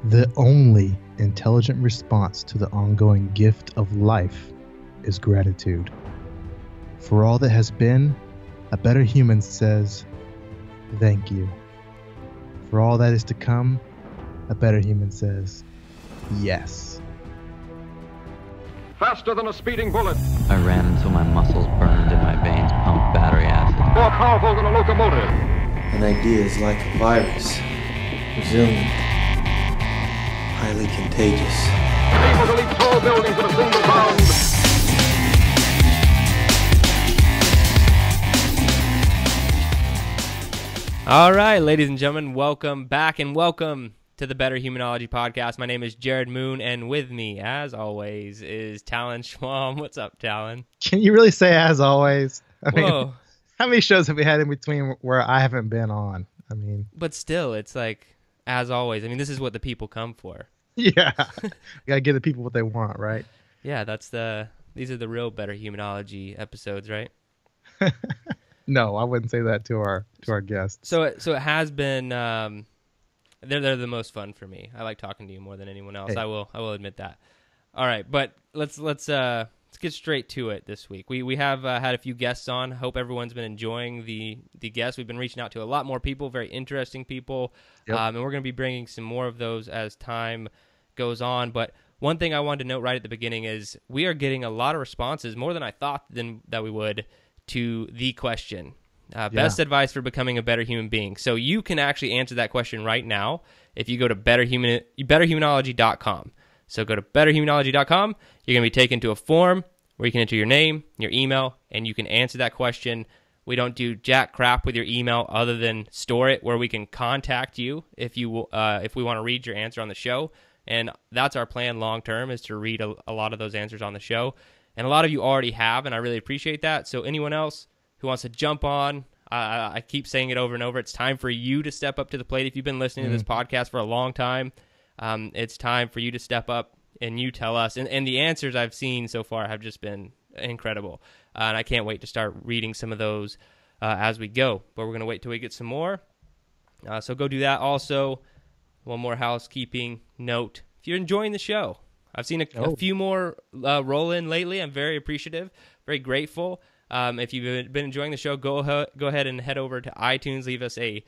The only intelligent response to the ongoing gift of life is gratitude. For all that has been, a better human says, thank you. For all that is to come, a better human says, yes. Faster than a speeding bullet. I ran until my muscles burned and my veins pumped battery acid. More powerful than a locomotive. An idea is like a virus. Resilient. Highly contagious. Able to leap tall buildings in a single bound. All right, ladies and gentlemen, welcome back and welcome to the Better Humanology Podcast. My name is Jerred Moon, and with me, as always, is Talon Schwalm. What's up, Talon? Can you really say as always? I mean, Whoa. how many shows have we had in between where I haven't been on? I mean, But still, it's like, as always. I mean, this is what the people come for. yeah. You gotta give the people what they want, right? Yeah, these are the real Better Humanology episodes, right? No, I wouldn't say that to our guests. So it has been, they're the most fun for me. I like talking to you more than anyone else. Hey. I will admit that. All right, but let's get straight to it this week. We have had a few guests on. Hope everyone's been enjoying the guests. We've been reaching out to a lot more people, very interesting people, Yep. and we're going to be bringing some more of those as time goes on. But one thing I wanted to note right at the beginning is we are getting a lot of responses, more than I thought that we would, to the question. Best advice for becoming a better human being. So you can actually answer that question right now if you go to betterhumanology.com. So go to betterhumanology.com. You're going to be taken to a form where you can enter your name, your email, and you can answer that question. We don't do jack crap with your email other than store it where we can contact you if we want to read your answer on the show. And that's our plan long term, is to read a lot of those answers on the show. And a lot of you already have, and I really appreciate that. So anyone else who wants to jump on, I keep saying it over and over, it's time for you to step up to the plate. If you've been listening to this podcast for a long time, it's time for you to step up and you tell us. And the answers I've seen so far have just been incredible. And I can't wait to start reading some of those as we go. But we're going to wait till we get some more. So go do that. Also, one more housekeeping note. If you're enjoying the show, I've seen a few more roll in lately. I'm very appreciative, very grateful. If you've been enjoying the show, go ahead and head over to iTunes. Leave us a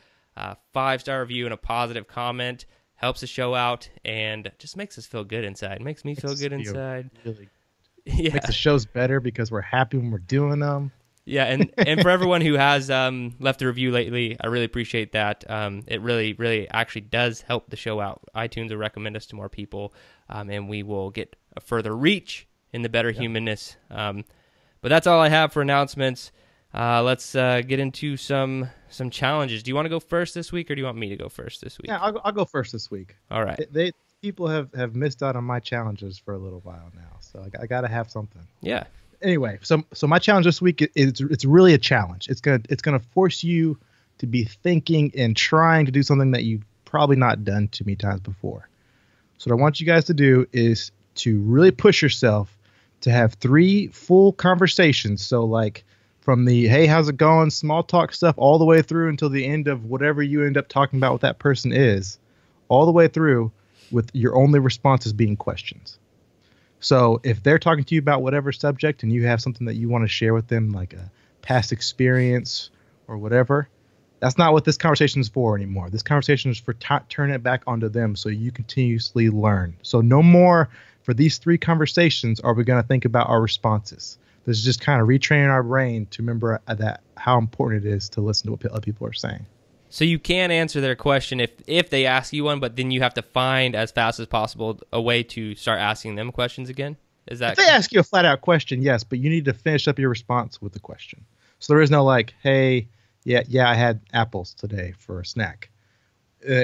5-star review and a positive comment. Helps the show out and just makes us feel good inside. Makes me feel good inside. Really Yeah. makes the shows better because we're happy when we're doing them. Yeah, and for everyone who has left a review lately, I really appreciate that. It really, really actually does help the show out. iTunes will recommend us to more people, and we will get a further reach in the better humanness. But that's all I have for announcements. Let's get into some challenges. Do you want to go first this week, or do you want me to go first this week? Yeah, I'll go first this week. All right. People have missed out on my challenges for a little while now, so I got to have something. Yeah. Anyway, so my challenge this week it's really a challenge. It's gonna force you to be thinking and trying to do something that you've probably not done too many times before. So what I want you guys to do is to really push yourself to have 3 full conversations. So like from the, hey, how's it going, small talk stuff, all the way through until the end of whatever you end up talking about with that person is, all the way through with your only responses being questions. So if they're talking to you about whatever subject and you have something that you want to share with them, like a past experience or whatever, that's not what this conversation is for anymore. This conversation is for turning it back onto them so you continuously learn. So no more for these 3 conversations are we going to think about our responses. This is just kind of retraining our brain to remember that how important it is to listen to what other people are saying. So you can answer their question if they ask you one, but then you have to find as fast as possible a way to start asking them questions again? Is that If they ask you a flat out question, yes, but you need to finish up your response with the question. So there is no like, hey, yeah, I had apples today for a snack.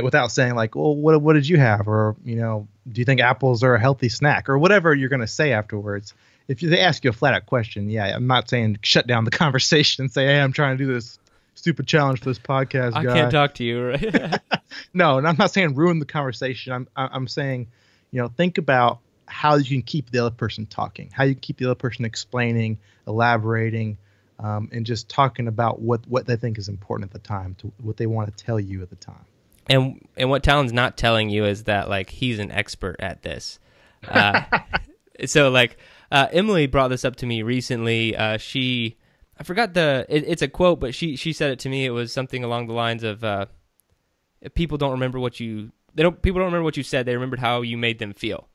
Without saying like, well, what did you have? Or, do you think apples are a healthy snack? Or whatever you're going to say afterwards. If they ask you a flat out question, yeah, I'm not saying shut down the conversation and say, hey, I'm trying to do this stupid challenge for this podcast guy. I can't talk to you, right? No, and I'm not saying ruin the conversation. I'm saying, think about how you can keep the other person talking, how you keep the other person explaining, elaborating, and just talking about what they think is important at the time, to what they want to tell you at the time. And what Talon's not telling you is that like he's an expert at this. So like Emily brought this up to me recently. I forgot it's a quote, but she said it to me. It was something along the lines of people don't remember what you said. They remembered how you made them feel.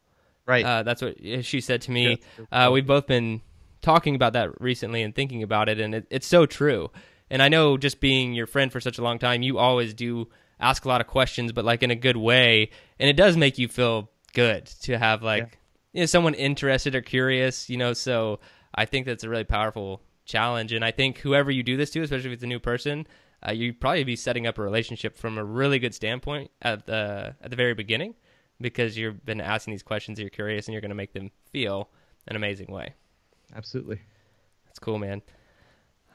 Right. That's what she said to me. Yeah, we've both been talking about that recently and thinking about it, and it's so true. And I know, just being your friend for such a long time, you always do ask a lot of questions, but like in a good way, and it does make you feel good to have like someone interested or curious, So I think that's a really powerful challenge, and I think whoever you do this to, especially if it's a new person, you'd probably be setting up a relationship from a really good standpoint at the very beginning, because you've been asking these questions, you're curious, and you're going to make them feel an amazing way. Absolutely. That's cool, man.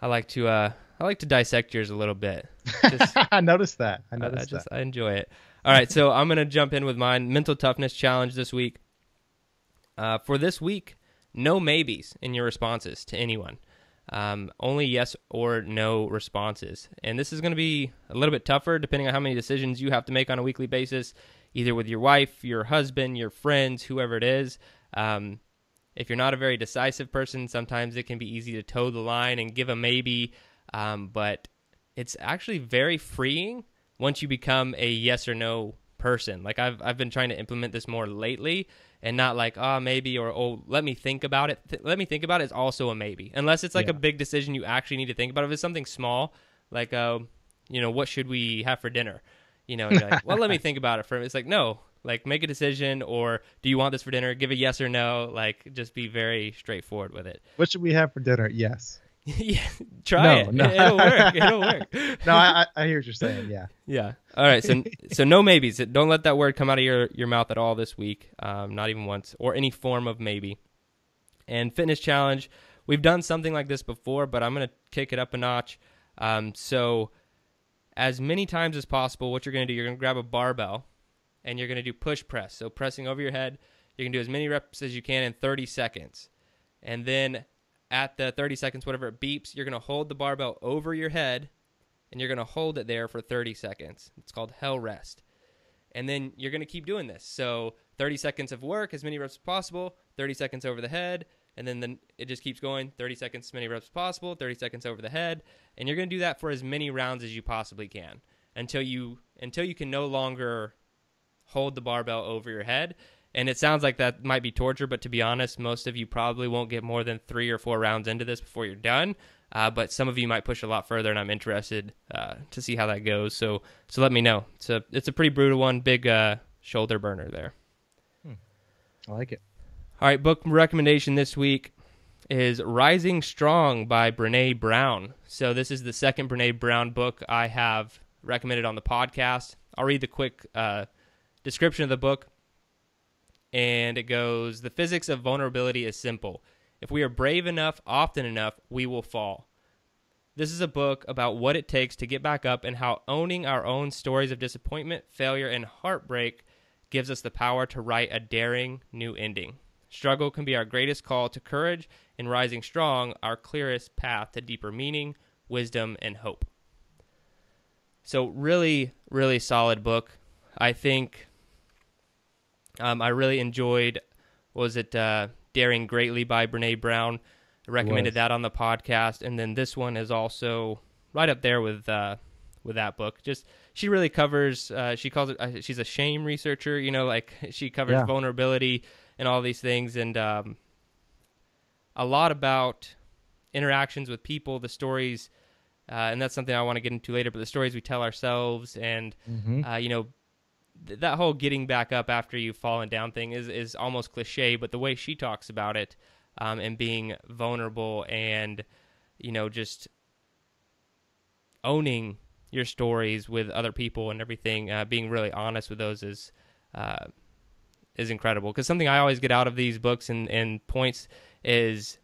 I like to dissect yours a little bit. I noticed that. I enjoy it. All right, so I'm going to jump in with mine. Mental toughness challenge this week. For this week, no maybes in your responses to anyone. Only yes or no responses. And this is going to be a little bit tougher depending on how many decisions you have to make on a weekly basis, either with your wife, your husband, your friends, whoever it is. If you're not a very decisive person, sometimes it can be easy to toe the line and give a maybe, but it's actually very freeing once you become a yes or no person. Like I've been trying to implement this more lately, and not like, maybe, or let me think about it. Let me think about it is also a maybe, unless it's like a big decision you actually need to think about. If it's something small, like what should we have for dinner? You're like, well, let me think about it. It's like, no. Like, make a decision, or do you want this for dinner? Give a yes or no. Like, just be very straightforward with it. What should we have for dinner? Yes. Yeah, try it. No. It'll work. It'll work. No, I hear what you're saying. Yeah. Yeah. All right. So no maybes. Don't let that word come out of your mouth at all this week. Not even once, or any form of maybe. And fitness challenge. We've done something like this before, but I'm going to kick it up a notch. So as many times as possible, what you're going to do, you're going to grab a barbell, and you're going to do push press. So pressing over your head, you can do as many reps as you can in 30 seconds. And then at the 30 seconds, whatever it beeps, you're going to hold the barbell over your head, and you're going to hold it there for 30 seconds. It's called hell rest. And then you're going to keep doing this. So 30 seconds of work, as many reps as possible, 30 seconds over the head, and then it just keeps going, 30 seconds, as many reps as possible, 30 seconds over the head. And you're going to do that for as many rounds as you possibly can until you can no longer hold the barbell over your head. And it sounds like that might be torture, but to be honest, most of you probably won't get more than 3 or 4 rounds into this before you're done. But some of you might push a lot further, and I'm interested to see how that goes. So let me know. It's a pretty brutal one, big shoulder burner there. I like it. All right, book recommendation this week is Rising Strong by Brené Brown. So this is the second Brené Brown book I have recommended on the podcast. I'll read the quick description of the book, and it goes, the physics of vulnerability is simple. If we are brave enough, often enough, we will fall. This is a book about what it takes to get back up and how owning our own stories of disappointment, failure, and heartbreak gives us the power to write a daring new ending. Struggle can be our greatest call to courage, and rising strong, our clearest path to deeper meaning, wisdom, and hope. So really, really solid book. I think I really enjoyed, Daring Greatly by Brené Brown. I recommended that on the podcast. And then this one is also right up there with that book. Just, she really covers, she calls it, she's a shame researcher, she covers vulnerability and all these things. And a lot about interactions with people, the stories, and that's something I want to get into later, but the stories we tell ourselves, and, that whole getting back up after you've fallen down thing is almost cliche, but the way she talks about it, and being vulnerable and, just owning your stories with other people and everything, being really honest with those is incredible. Because something I always get out of these books and points is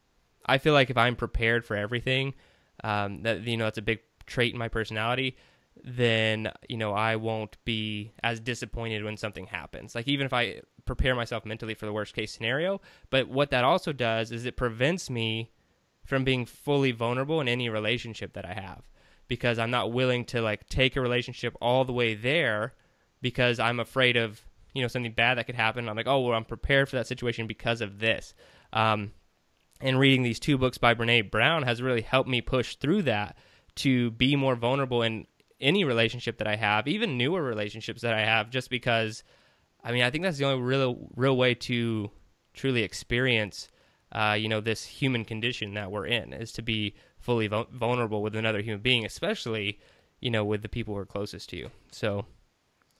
I feel like if I'm prepared for everything, that's a big trait in my personality, then, I won't be as disappointed when something happens. Like, even if I prepare myself mentally for the worst case scenario, but what that also does is it prevents me from being fully vulnerable in any relationship that I have, because I'm not willing to take a relationship all the way there because I'm afraid of, something bad that could happen. I'm like, oh, well, I'm prepared for that situation because of this. And reading these 2 books by Brene Brown has really helped me push through that to be more vulnerable in any relationship that I have, even newer relationships that I have, just because, I think that's the only real way to truly experience, this human condition that we're in, is to be fully vulnerable with another human being, especially, with the people who are closest to you. So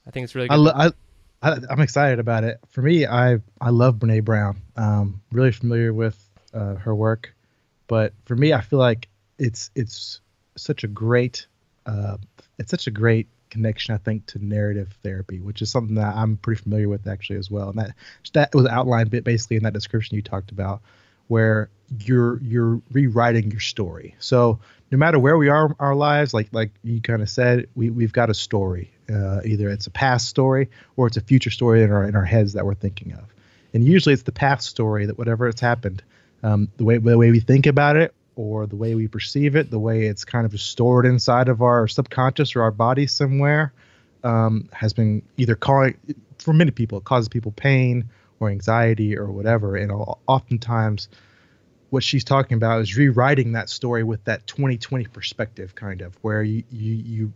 I think it's really good. I'm excited about it. For me, I love Brene Brown. Really familiar with her work, but for me, I feel like it's such a great connection, I think, to narrative therapy, which is something that I'm pretty familiar with actually as well. And that was outlined basically in that description you talked about, where you're rewriting your story. So no matter where we are in our lives, like you kind of said, we've got a story. Either it's a past story or it's a future story in our heads that we're thinking of. And usually it's the past story, that whatever has happened, the way we think about it, or the way we perceive it, the way it's kind of just stored inside of our subconscious or our body somewhere, has been either for many people, it causes people pain or anxiety or whatever. And oftentimes what she's talking about is rewriting that story with that 2020 perspective, kind of, where you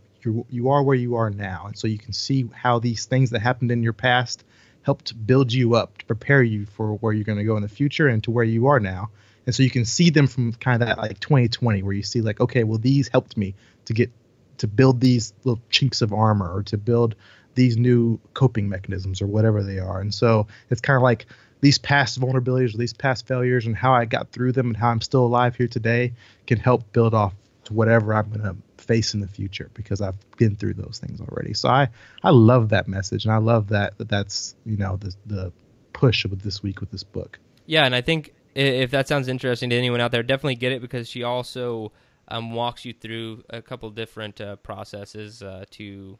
are where you are now. And so you can see how these things that happened in your past helped build you up to prepare you for where you're going to go in the future and to where you are now. And so you can see them from kind of that like 2020, where you see like, okay, well, these helped me to build these little chinks of armor, or to build these new coping mechanisms, or whatever they are. And so it's kind of like these past vulnerabilities or these past failures and how I got through them and how I'm still alive here today can help build off to whatever I'm going to face in the future, because I've been through those things already. So I love that message, and I love that's the push of this week with this book. Yeah, and I think if that sounds interesting to anyone out there, definitely get it, because she also walks you through a couple different processes to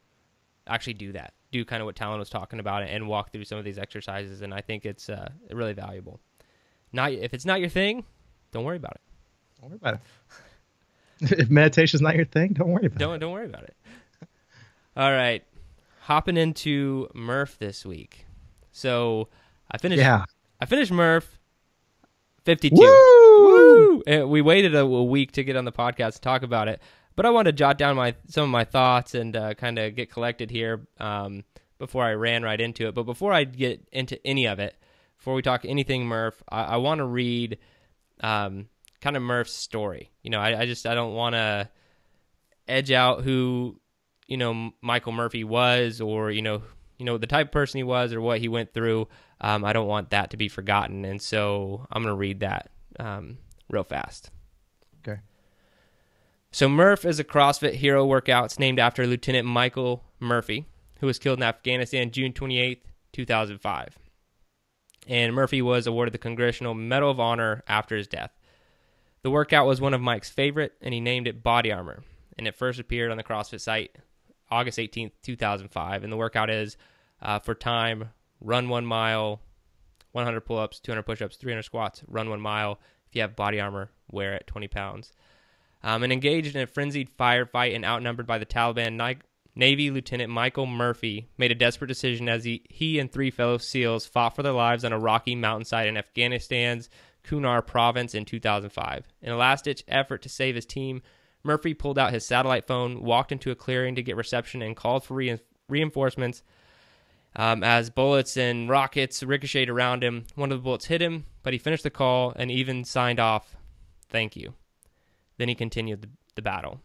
actually do kind of what Talon was talking about, and walk through some of these exercises. And I think it's really valuable. If it's not your thing, don't worry about it. Don't worry about it. If meditation's not your thing, don't worry about it. Don't worry about it. All right, hopping into MURPH this week. So I finished MURPH 52. Woo! Woo! We waited a week to get on the podcast to talk about it, but I wanted to jot down some of my thoughts and kind of get collected here before I ran right into it. But before I get into any of it, before we talk anything MURPH, I want to read kind of MURPH's story. I don't want to edge out who Michael Murphy was, or the type of person he was, or what he went through. I don't want that to be forgotten, and so I'm going to read that real fast. Okay. So MURPH is a CrossFit hero workout. It's named after Lieutenant Michael Murphy, who was killed in Afghanistan June 28th, 2005. And Murphy was awarded the Congressional Medal of Honor after his death. The workout was one of Mike's favorite, and he named it Body Armor, and it first appeared on the CrossFit site August 18th, 2005. And the workout is for time: run 1 mile, 100 pull-ups, 200 push-ups, 300 squats, run 1 mile. If you have body armor, wear it, 20 pounds. And engaged in a frenzied firefight and outnumbered by the Taliban, Navy Lieutenant Michael Murphy made a desperate decision as he and 3 fellow SEALs fought for their lives on a rocky mountainside in Afghanistan's Kunar province in 2005. In a last-ditch effort to save his team, Murphy pulled out his satellite phone, walked into a clearing to get reception, and called for reinforcements. As bullets and rockets ricocheted around him, one of the bullets hit him, but he finished the call and even signed off, "Thank you." Then he continued the battle.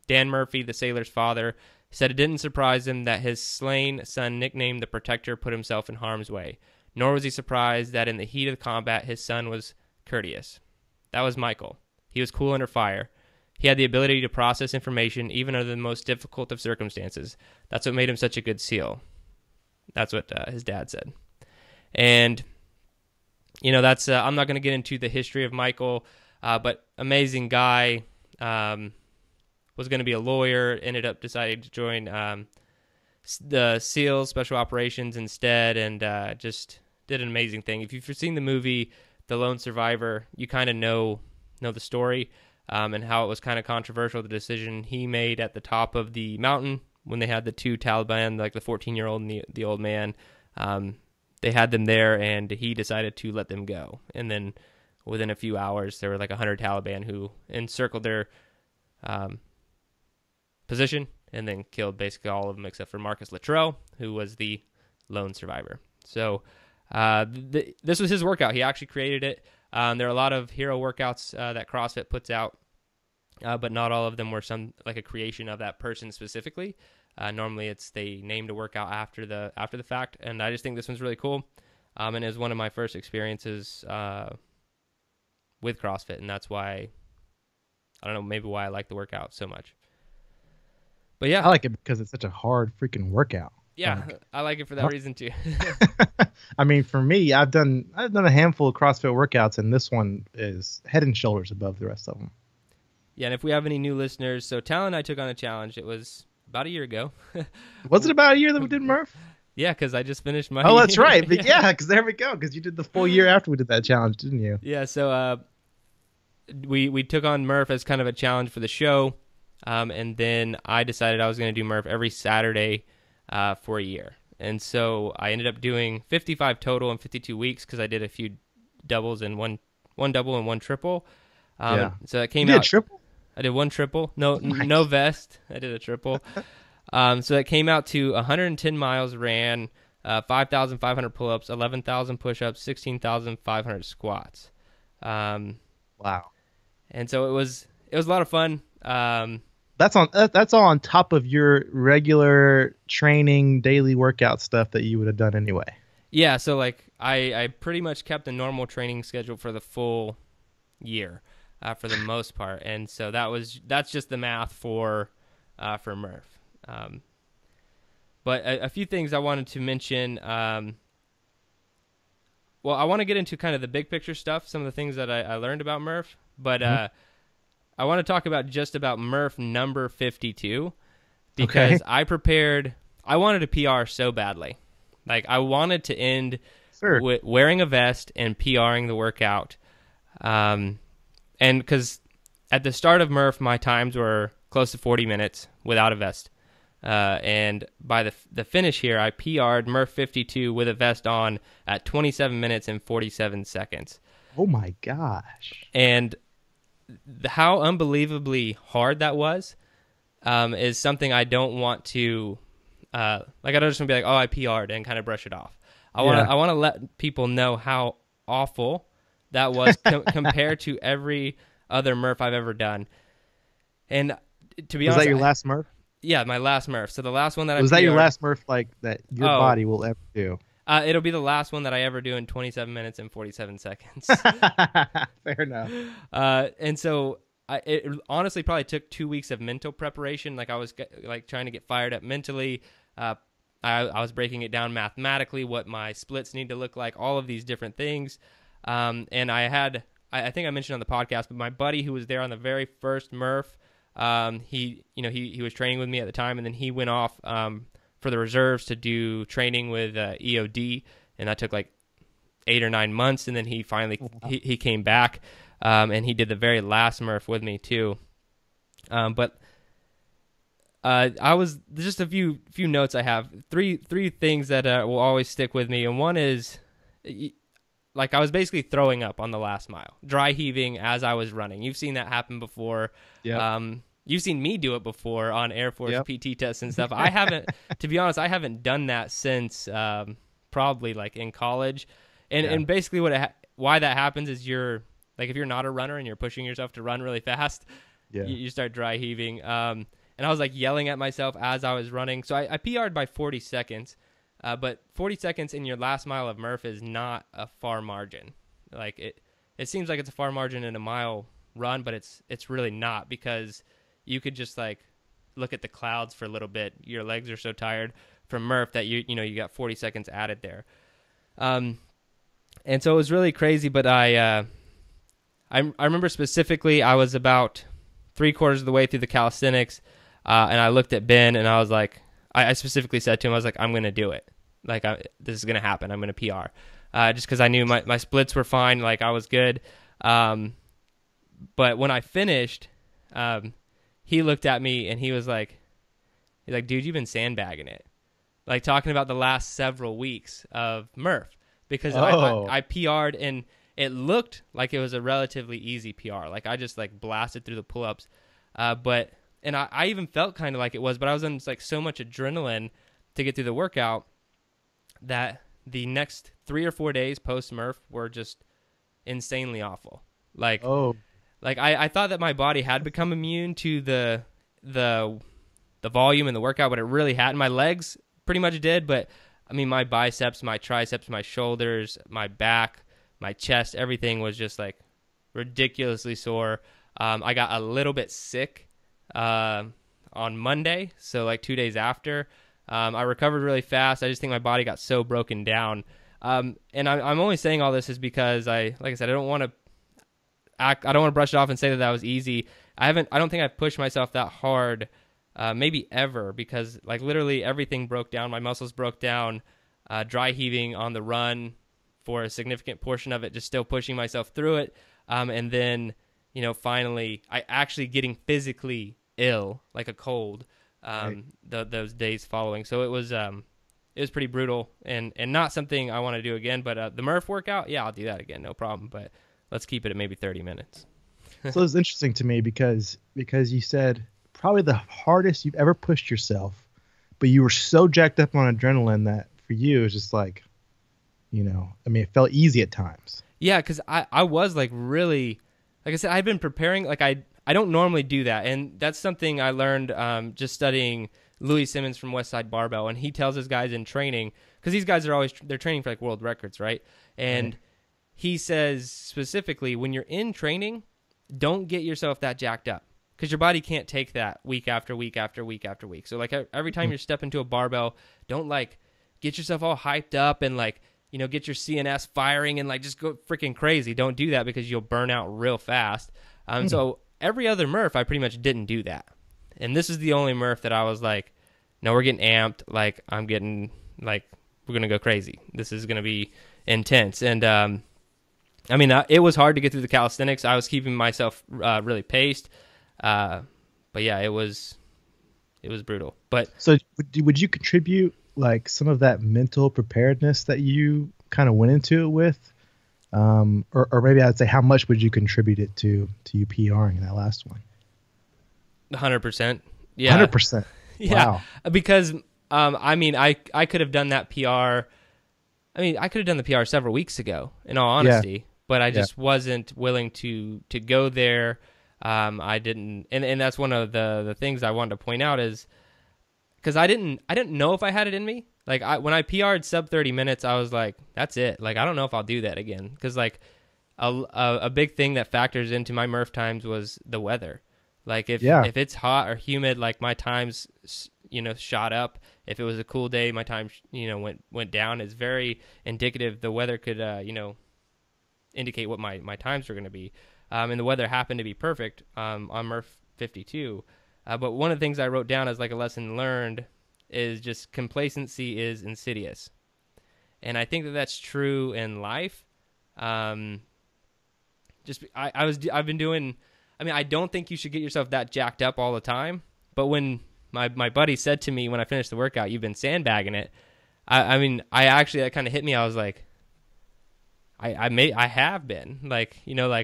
Dan Murphy, the sailor's father, said it didn't surprise him that his slain son, nicknamed the Protector, put himself in harm's way. Nor was he surprised that in the heat of the combat, his son was courteous. That was Michael. He was cool under fire. He had the ability to process information even under the most difficult of circumstances. That's what made him such a good SEAL. That's what his dad said. And, that's I'm not going to get into the history of Michael, but amazing guy. Was going to be a lawyer, ended up deciding to join the SEALs, Special Operations, instead, and just did an amazing thing. If you've seen the movie The Lone Survivor, you kind of know the story and how it was kind of controversial, the decision he made at the top of the mountain when they had the two Taliban, like the 14-year-old and the old man. They had them there, and he decided to let them go. And then within a few hours, there were like 100 Taliban who encircled their position and then killed basically all of them except for Marcus Luttrell, who was the lone survivor. So this was his workout. He actually created it. There are a lot of hero workouts that CrossFit puts out, but not all of them were like a creation of that person specifically. Normally they named a workout after the fact, and I just think this one's really cool. And it was one of my first experiences with CrossFit, and that's why, I don't know, maybe why I like the workout so much. But yeah, I like it because it's such a hard freaking workout. Yeah, I like it for that reason too. I mean, for me, I've done a handful of CrossFit workouts, and this one is head and shoulders above the rest of them. Yeah, and if we have any new listeners, so Tal and I took on a challenge. It was about a year ago. Was it about a year that we did MURPH? Yeah, because I just finished my... Oh, that's right. But yeah, because there we go. Because you did the full year after we did that challenge, didn't you? Yeah, so we took on MURPH as kind of a challenge for the show, and then I decided I was going to do MURPH every Saturday for a year. And so I ended up doing 55 total in 52 weeks because I did a few doubles and one double and one triple. So that came out... You did a triple? I did one triple. No vest. I did a triple. So that came out to 110 miles ran, 5,500 pull-ups, 11,000 push-ups, 16,500 squats. Wow. And so it was a lot of fun. That's all on top of your regular training, daily workout stuff that you would have done anyway. Yeah, so like I pretty much kept a normal training schedule for the full year, for the most part, and so that's just the math for MURPH. But a few things I wanted to mention. Well, I want to get into kind of the big picture stuff, some of the things that I learned about MURPH, but I want to talk about just about MURPH number 52 because I wanted a PR so badly. Like I wanted to end with wearing a vest and PRing the workout. And because at the start of MURPH, my times were close to 40 minutes without a vest. And by the finish here, I PR'd MURPH 52 with a vest on at 27 minutes and 47 seconds. Oh my gosh. And how unbelievably hard that was is something I don't want to, I don't just want to be like, oh, I PR'd and kind of brush it off. I want to let people know how awful that was compared to every other MURPH I've ever done. And to be honest, was that your last MURPH? Yeah, my last MURPH. So the last one that was that your last MURPH like that your body will ever do? It'll be the last one that I ever do in 27 minutes and 47 seconds. Fair enough. And so it honestly probably took 2 weeks of mental preparation. Like I was trying to get fired up mentally. I was breaking it down mathematically, what my splits need to look like, all of these different things. And I think I mentioned on the podcast, but my buddy who was there on the very first MURPH, he was training with me at the time, and then he went off for the reserves to do training with EOD, and that took like 8 or 9 months, and then he finally he came back, and he did the very last MURPH with me too. But I was just a few notes I have, three things that will always stick with me, and one is like I was basically throwing up on the last mile, dry heaving as I was running. You've seen that happen before. Yeah. You've seen me do it before on Air Force PT tests and stuff. I haven't, to be honest, I haven't done that since probably like in college. And basically why that happens is you're like, if you're not a runner and you're pushing yourself to run really fast, you start dry heaving. And I was like yelling at myself as I was running. So I PR'd by 40 seconds. But 40 seconds in your last mile of MURPH is not a far margin. Like it seems like it's a far margin in a mile run, but it's really not, because you could just like look at the clouds for a little bit. Your legs are so tired from MURPH that you got 40 seconds added there. And so it was really crazy, but I remember specifically I was about 3/4 of the way through the calisthenics, and I looked at Ben and I was like, I specifically said to him, I was like, I'm going to do it. Like, this is going to happen. I'm going to PR. Just because I knew my splits were fine. Like, I was good. But when I finished, he looked at me and he was like, He's like, dude, you've been sandbagging it. Like talking about the last several weeks of MURPH because I PR'd and it looked like it was a relatively easy PR. Like I just like blasted through the pull-ups. And I even felt kind of like it was, but I was on like so much adrenaline to get through the workout that the next 3 or 4 days post MURPH were just insanely awful. Like I thought that my body had become immune to the volume and the workout, but it really hadn't. My legs pretty much did, but I mean my biceps, my triceps, my shoulders, my back, my chest, everything was just like ridiculously sore. I got a little bit sick on Monday, so like 2 days after. I recovered really fast. I just think my body got so broken down. And I'm only saying all this is because like I said, I don't want to brush it off and say that was easy. I don't think I've pushed myself that hard, maybe ever, because like literally everything broke down. My muscles broke down, dry heaving on the run for a significant portion of it, just still pushing myself through it. And then, finally I actually getting physically ill, like a cold, those days following. So it was pretty brutal and not something I want to do again, but the MURPH workout, yeah, I'll do that again. No problem. But let's keep it at maybe 30 minutes. So it's interesting to me because you said probably the hardest you've ever pushed yourself, but you were so jacked up on adrenaline that for you, it was just like, it felt easy at times. Yeah, because I was like really, like I said, I've been preparing. Like I don't normally do that. And that's something I learned just studying Louis Simmons from Westside Barbell. And he tells his guys in training, because these guys they're training for like world records, right? And he says specifically, when you're in training, don't get yourself that jacked up, because your body can't take that week after week after week after week. So like every time you're stepping to a barbell, don't like get yourself all hyped up and like, get your CNS firing and like just go freaking crazy. Don't do that because you'll burn out real fast. So every other MURPH, I pretty much didn't do that. And this is the only MURPH that I was like, no, we're getting amped. Like I'm getting like, we're going to go crazy. This is going to be intense. And, it was hard to get through the calisthenics. I was keeping myself really paced. But yeah, it was brutal. But so would you contribute like some of that mental preparedness that you kind of went into it with? Or maybe I'd say how much would you contribute it to you PRing in that last one? 100%. Yeah. 100%. Yeah. Wow. Because, I could have done that PR. I could have done the PR several weeks ago, in all honesty, but I just wasn't willing to go there. I didn't, and that's one of the things I wanted to point out is, because I didn't know if I had it in me. Like when I PR'd sub 30 minutes, I was like, that's it. Like I don't know if I'll do that again, because like a big thing that factors into my MURPH times was the weather. Like if it's hot or humid, like my times shot up. If it was a cool day, my time went down. It's very indicative. The weather could indicate what my times were going to be. And the weather happened to be perfect on MURPH 52. But one of the things I wrote down as like a lesson learned is just complacency is insidious. And I think that that's true in life. I've been doing, I don't think you should get yourself that jacked up all the time. But when my buddy said to me when I finished the workout, you've been sandbagging it. That kind of hit me. I was like, I have been like,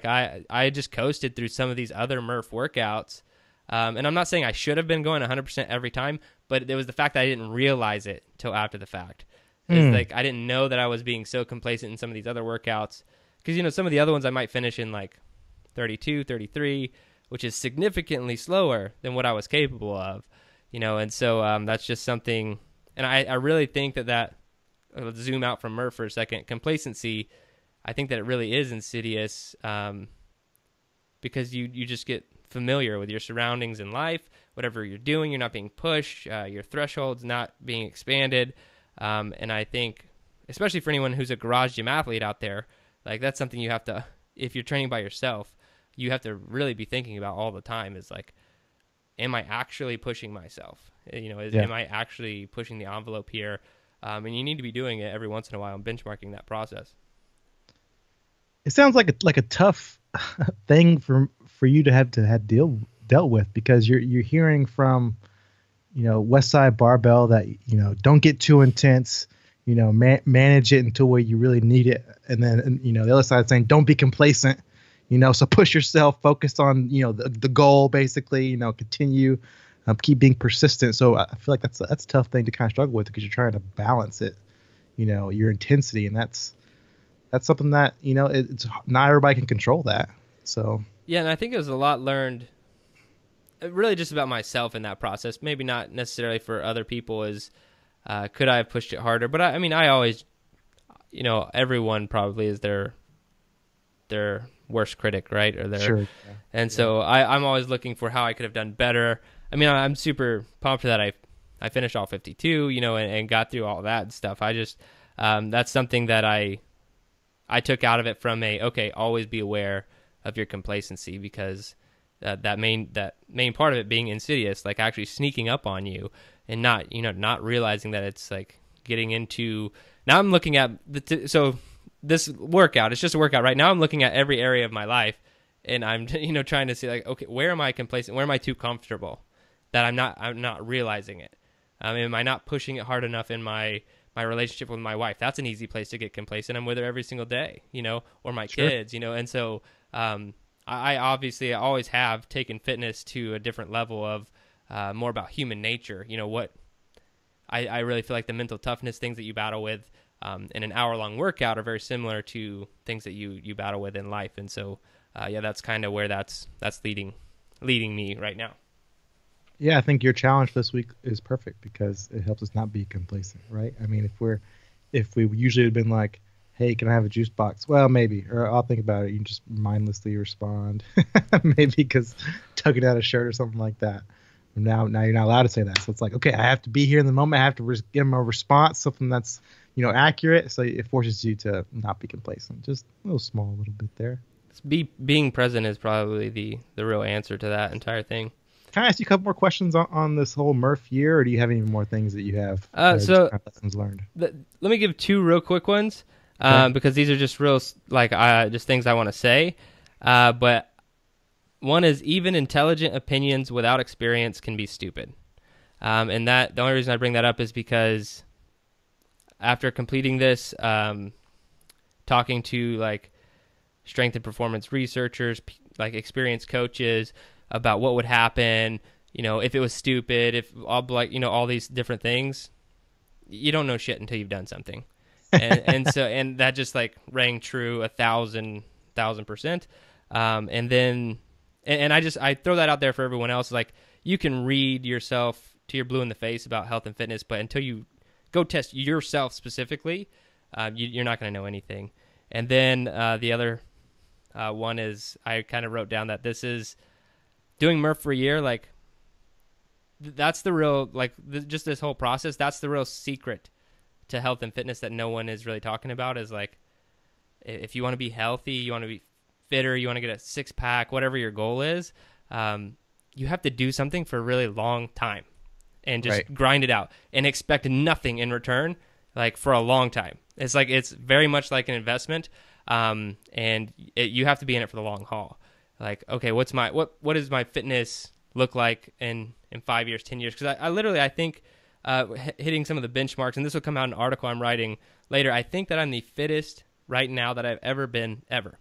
I just coasted through some of these other MURPH workouts. And I'm not saying I should have been going 100% every time, but it was the fact that I didn't realize it till after the fact. It's like, I didn't know that I was being so complacent in some of these other workouts. Because, some of the other ones I might finish in like 32, 33, which is significantly slower than what I was capable of, and so that's just something. And I really think that let's zoom out from MURPH for a second. Complacency, I think that it really is insidious, because you just get familiar with your surroundings in life. Whatever you're doing, you're not being pushed. Your threshold's not being expanded. And I think, especially for anyone who's a garage gym athlete out there, like that's something you have to, if you're training by yourself, you have to really be thinking about all the time is like, am I actually pushing myself? Am I actually pushing the envelope here? And you need to be doing it every once in a while and benchmarking that process. It sounds like a tough thing for you to have dealt with, because you're hearing from West Side Barbell that, don't get too intense, manage it until where you really need it. And then, the other side saying, don't be complacent, so push yourself, focus on, the goal, basically, continue, keep being persistent. So I feel like that's a tough thing to kind of struggle with because you're trying to balance it, your intensity. And that's something that, it's not everybody can control that. So. Yeah. And I think it was a lot learned really just about myself in that process. Maybe not necessarily for other people is, could I have pushed it harder? But I always, everyone probably is their worst critic, right? Or their, sure. Yeah. And so I'm always looking for how I could have done better. I'm super pumped that I finished all 52, and got through all that stuff. I just, that's something that I took out of it from always be aware of your complacency, because that main part of it being insidious, like actually sneaking up on you and not realizing that it's like getting into. Now I'm looking at so this workout, it's just a workout right now. I'm looking at every area of my life, and I'm trying to see like, okay, where am I complacent? Where am I too comfortable that I'm not realizing it? Am I not pushing it hard enough in my relationship with my wife? That's an easy place to get complacent. I'm with her every single day, or my Sure. kids, and so I obviously always have taken fitness to a different level of more about human nature. What I really feel like the mental toughness things that you battle with in an hour-long workout are very similar to things that you battle with in life. And so, that's kind of where that's leading me right now. Yeah, I think your challenge this week is perfect because it helps us not be complacent, right? If we usually had been like, hey, can I have a juice box? Well, maybe, or I'll think about it. You can just mindlessly respond, maybe because tugging out a shirt or something like that. Now you're not allowed to say that. So it's like, okay, I have to be here in the moment. I have to give them a response, something that's, accurate. So it forces you to not be complacent. Just a little bit there. Being present is probably the real answer to that entire thing. Can I ask you a couple more questions on this whole MURPH year, or do you have any more things that you have? So lessons learned. Let me give 2 real quick ones. Because these are just real, just things I want to say. But one is, even intelligent opinions without experience can be stupid. And the only reason I bring that up is because after completing this, talking to strength and performance researchers, experienced coaches about what would happen, if it was stupid, if all these different things, you don't know shit until you've done something. and that just rang true 1,000%. And I throw that out there for everyone else. You can read yourself till you're blue in the face about health and fitness, but until you go test yourself specifically, you're not going to know anything. And then the other one is, I kind of wrote down that this is doing MURPH for a year. That's the real, just this whole process. That's the real secret to health and fitness that no one is really talking about, is if you want to be healthy, you want to be fitter, you want to get a 6-pack, whatever your goal is, you have to do something for a really long time and just grind it out and expect nothing in return, for a long time. It's very much like an investment. And you have to be in it for the long haul. Okay, what does my fitness look like in 5 years, 10 years? Because I think, hitting some of the benchmarks, and this will come out in an article I'm writing later, I think that I'm the fittest right now that I've ever been, ever.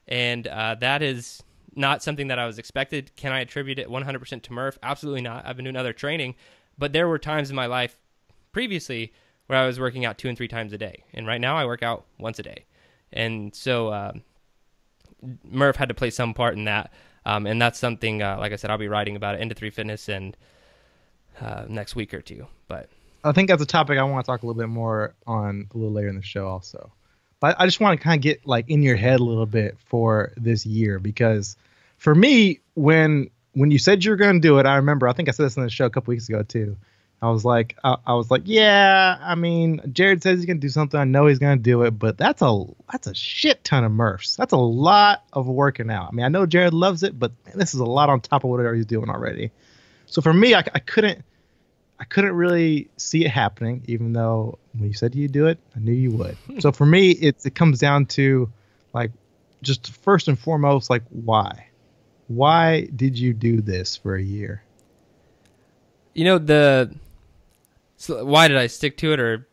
And that is not something that I was expected. Can I attribute it 100% to MURPH? Absolutely not. I've been doing other training, but there were times in my life previously where I was working out 2 and 3 times a day. And right now I work out once a day. And so MURPH had to play some part in that. And that's something, like I said, I'll be writing about it into 3 Fitness and next week or 2. But I think that's a topic I want to talk a little bit more on a little later in the show also. But I just want to kind of get in your head a little bit for this year, because for me, when you said you were going to do it, I remember, I think I said this on the show a couple weeks ago too. I was like, yeah, Jerred says he's going to do something. I know he's going to do it, but that's a shit ton of MURPHs. That's a lot of working out. I know Jerred loves it, but man, this is a lot on top of whatever he's doing already. So for me, I couldn't really see it happening, even though when you said you'd do it, I knew you would. So for me, it comes down to just first and foremost, why? Why did you do this for a year? So why did I stick to it? Or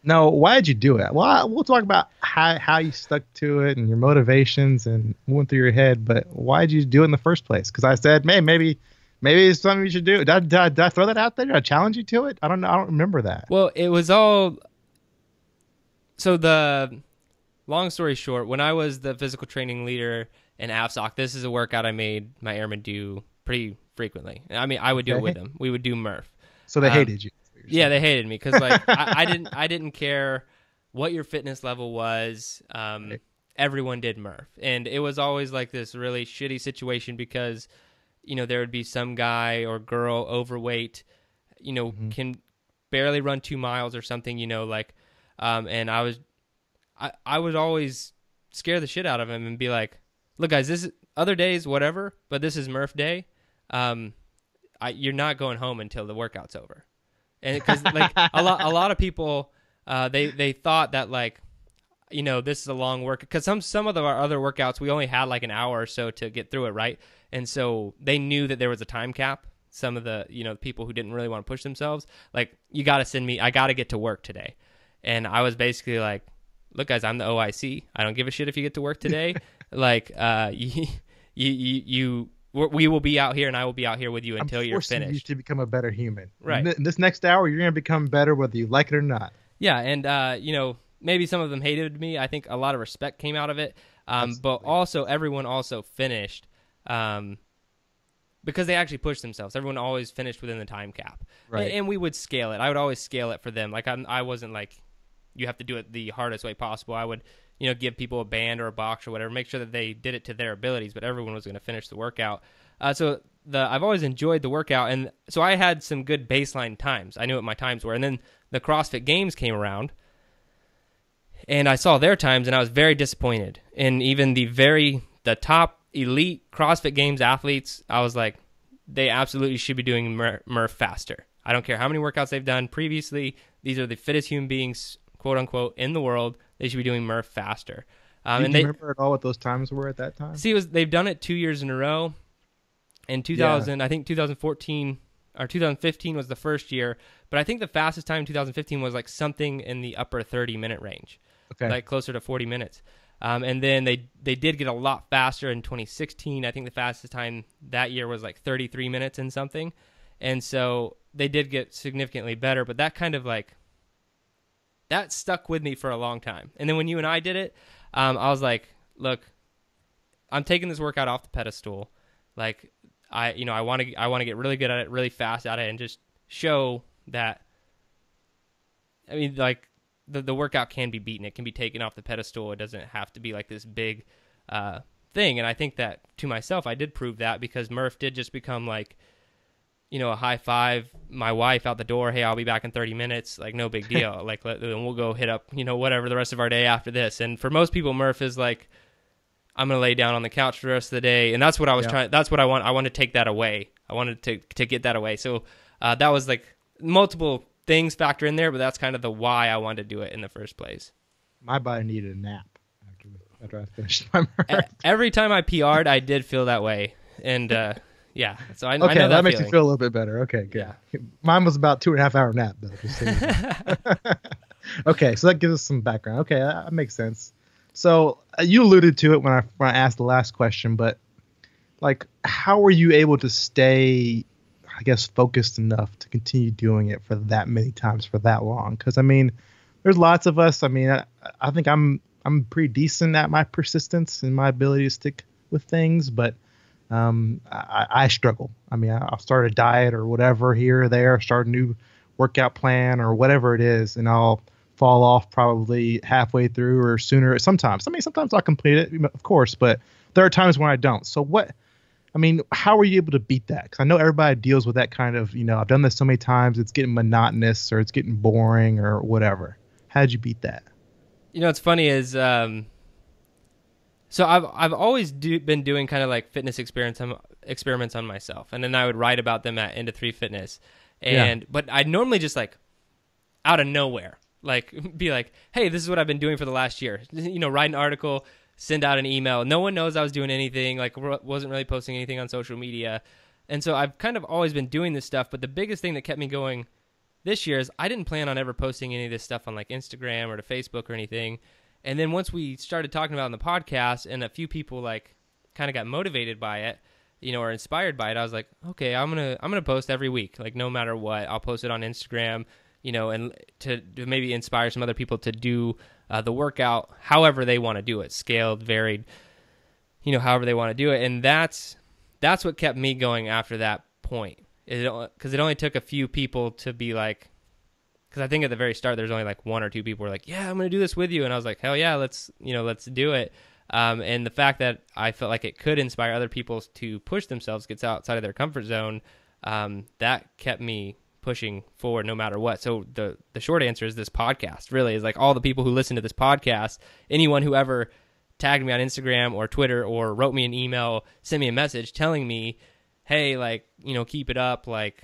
No, why did you do it? Well, we'll talk about how you stuck to it and your motivations and what went through your head, but why did you do it in the first place? Because I said, man, maybe it's something you should do. Did I throw that out there? Did I challenge you to it? I don't know. I don't remember that. Well, it was all... So the long story short, when I was the physical training leader in AFSOC, this is a workout I made my airmen do pretty frequently. I mean, I would do it with them. We would do MURPH. So they hated you. Yeah, they hated me because like I didn't care what your fitness level was. Everyone did MURPH, and it was always like this really shitty situation because there would be some guy or girl overweight, can barely run 2 miles or something, and I would always scare the shit out of him and be like, look guys, this is other days whatever, but this is MURPH day. You're not going home until the workout's over. And because like a lot of people, they thought that like, this is a long work, because some of our other workouts we only had like an hour or so to get through it, right? And so they knew that there was a time cap. Some of the people who didn't really want to push themselves, like, you got to send me. I got to get to work today. And I was basically like, look guys, I'm the OIC. I don't give a shit if you get to work today. Like, we will be out here, and I will be out here with you until you're finished. You to become a better human. Right. In this next hour, you're going to become better whether you like it or not. Yeah, and maybe some of them hated me. I think a lot of respect came out of it. But also everyone also finished because they actually pushed themselves. Everyone always finished within the time cap. Right. And we would scale it. I would always scale it for them. Like I wasn't like, you have to do it the hardest way possible. I would give people a band or a box or whatever, make sure that they did it to their abilities, but everyone was going to finish the workout. So I've always enjoyed the workout, and so I had some good baseline times. I knew what my times were, and then the CrossFit Games came around, and I saw their times, and I was very disappointed. And even the top elite CrossFit Games athletes, I was like, they absolutely should be doing MURPH faster. I don't care how many workouts they've done previously. These are the fittest human beings, quote unquote, in the world. They should be doing MURPH faster. Do you remember at all what those times were at that time? See, they've done it 2 years in a row. In 2000, I think 2014 or 2015 was the first year, but I think the fastest time in 2015 was like something in the upper 30-minute range, like closer to 40 minutes. And then they did get a lot faster in 2016. I think the fastest time that year was like 33 minutes and something. And so they did get significantly better, but that kind of like, that stuck with me for a long time. And then when you and I did it, I was like, look, I'm taking this workout off the pedestal. Like, I want to get really good at it, really fast at it, and just show that, I mean, like, the workout can be beaten. It can be taken off the pedestal. It doesn't have to be like this big thing. And I think that to myself, I did prove that, because MURPH did just become like, a high five, my wife out the door, hey, I'll be back in 30 minutes, like, no big deal. Like, and we'll go hit up, whatever the rest of our day after this. And for most people, MURPH is like, I'm going to lay down on the couch for the rest of the day. And that's what I was trying. That's what I want. I want to take that away. I wanted to get that away. So that was like multiple things factor in there, but that's kind of the why I wanted to do it in the first place. My body needed a nap after I finished my MURPH. Every time I PR'd, I did feel that way. And yeah, so I know that makes you feel a little bit better. Okay, good. Yeah. Mine was about 2.5 hour nap though. Just so okay, so that gives us some background. Okay, that makes sense. So you alluded to it when I asked the last question, but like, how were you able to stay, I guess, focused enough to continue doing it for that many times for that long? Because I mean, there's lots of us. I mean, I think I'm pretty decent at my persistence and my ability to stick with things, but I struggle. I mean, I'll start a diet or whatever here or there, start a new workout plan or whatever it is, and I'll fall off probably halfway through or sooner. Sometimes I'll complete it, of course, but there are times when I don't. So how were you able to beat that? Because I know everybody deals with that kind of, I've done this so many times, it's getting monotonous or it's getting boring or whatever. How did you beat that? What's funny is, so I've always been doing kind of like fitness experiments on myself, and then I would write about them at Into 3 Fitness, but I'd normally just like out of nowhere, like be like, hey, this is what I've been doing for the last year. Write an article, send out an email. No one knows I was doing anything. Like, wasn't really posting anything on social media. And so I've kind of always been doing this stuff, but the biggest thing that kept me going this year is I didn't plan on ever posting any of this stuff on like Instagram or to Facebook or anything. And then once we started talking about it on the podcast and a few people like kind of got motivated by it, you know, or inspired by it, I was like, okay, I'm going to post every week. Like no matter what, I'll post it on Instagram, you know, and to maybe inspire some other people to do the workout however they want to do it, scaled, varied, you know, however they want to do it. And that's what kept me going after that point. Because it only took a few people to be like, because I think at the very start there's only like one or two people who were like, yeah, I'm going to do this with you. And I was like, hell yeah, let's do it. And the fact that I felt like it could inspire other people to push themselves, get outside of their comfort zone, that kept me pushing forward no matter what. So the short answer is this podcast really is like all the people who listen to this podcast, anyone who ever tagged me on Instagram or Twitter or wrote me an email, sent me a message telling me, hey, like, you know, keep it up. Like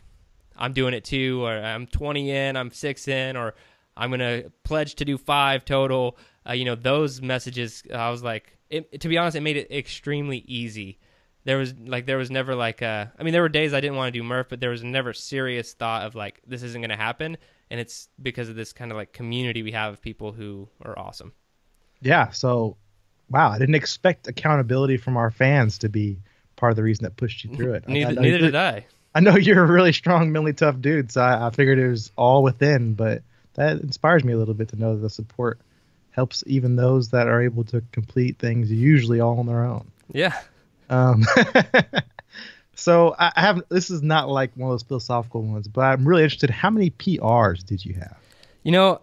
I'm doing it too, or I'm 20 in, I'm 6 in, or I'm going to pledge to do 5 total. You know, those messages, I was like, to be honest, it made it extremely easy. There was never like, I mean, there were days I didn't want to do MURPH, but there was never serious thought of like, this isn't going to happen. And it's because of this kind of like community we have of people who are awesome. Yeah. So, wow, I didn't expect accountability from our fans to be part of the reason that pushed you through it. Neither did I. I know you're a really strong, mentally tough dude, so I figured it was all within, but that inspires me a little bit to know that the support helps even those that are able to complete things usually all on their own. Yeah. So I have, this is not like one of those philosophical ones, but I'm really interested. How many PRs did you have? You know,